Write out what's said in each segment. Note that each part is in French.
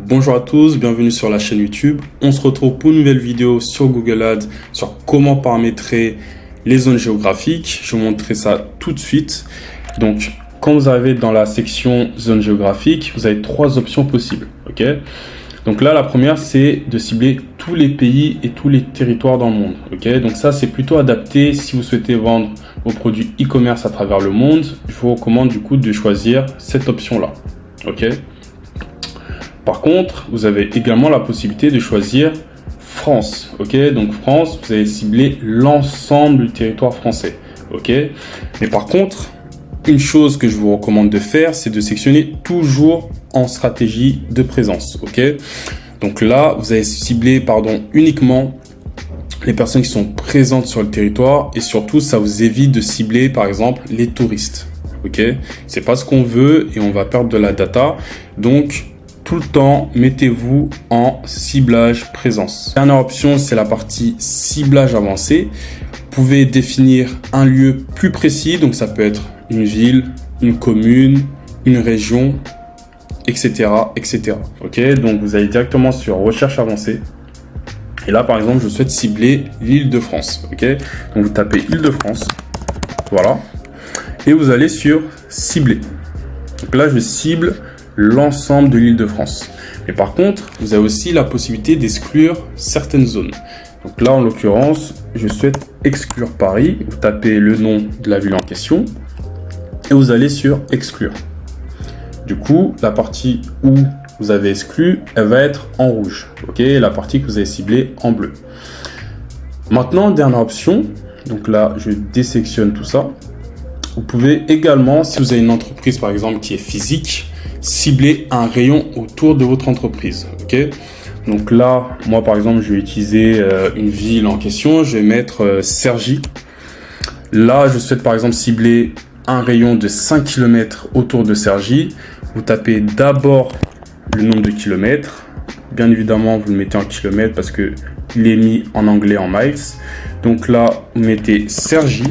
Bonjour à tous, bienvenue sur la chaîne YouTube. On se retrouve pour une nouvelle vidéo sur Google Ads sur comment paramétrer les zones géographiques. Je vais vous montrer ça tout de suite. Donc, quand vous arrivez dans la section zone géographique, vous avez trois options possibles. Ok. Donc là, la première, c'est de cibler tous les pays et tous les territoires dans le monde. Ok. Donc ça, c'est plutôt adapté si vous souhaitez vendre vos produits e-commerce à travers le monde. Je vous recommande du coup de choisir cette option-là. Ok. Par contre, vous avez également la possibilité de choisir France. Ok, donc France, vous allez cibler l'ensemble du territoire français. Ok, mais par contre, une chose que je vous recommande de faire, c'est de sectionner toujours en stratégie de présence. Ok, donc là, vous allez cibler, uniquement les personnes qui sont présentes sur le territoire et surtout, ça vous évite de cibler, par exemple, les touristes. Ok, c'est pas ce qu'on veut et on va perdre de la data. Donc tout le temps, mettez-vous en ciblage présence. Dernière option, c'est la partie ciblage avancé. Vous pouvez définir un lieu plus précis, donc ça peut être une ville, une commune, une région, etc., etc. Ok, donc vous allez directement sur recherche avancée. Et là, par exemple, je souhaite cibler l'Île-de-France. Ok, donc vous tapez Île-de-France, voilà, et vous allez sur cibler. Donc là, je cible l'ensemble de l'Île-de-France. Mais par contre, vous avez aussi la possibilité d'exclure certaines zones. Donc là, en l'occurrence, je souhaite exclure Paris. Vous tapez le nom de la ville en question et vous allez sur exclure. Du coup, la partie où vous avez exclu, elle va être en rouge. Ok, la partie que vous avez ciblée en bleu. Maintenant, dernière option. Donc là, je désectionne tout ça. Vous pouvez également, si vous avez une entreprise par exemple qui est physique, cibler un rayon autour de votre entreprise. Ok, donc là, moi par exemple, je vais utiliser une ville en question. Je vais mettre Cergy. Là, je souhaite par exemple cibler un rayon de 5 km autour de Cergy. Vous tapez d'abord le nombre de kilomètres. Bien évidemment, vous le mettez en kilomètres parce que il est mis en anglais en miles. Donc là, vous mettez Cergy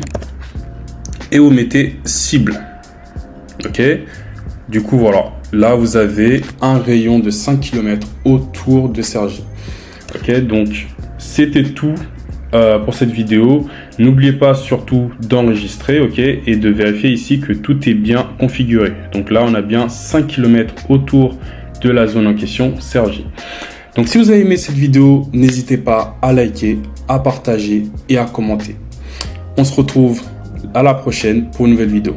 et vous mettez cible. Ok. Du coup, voilà. Là, vous avez un rayon de 5 km autour de Cergy. Ok, donc c'était tout pour cette vidéo. N'oubliez pas surtout d'enregistrer, ok, et de vérifier ici que tout est bien configuré. Donc là, on a bien 5 km autour de la zone en question, Cergy. Donc si vous avez aimé cette vidéo, n'hésitez pas à liker, à partager et à commenter. On se retrouve à la prochaine pour une nouvelle vidéo.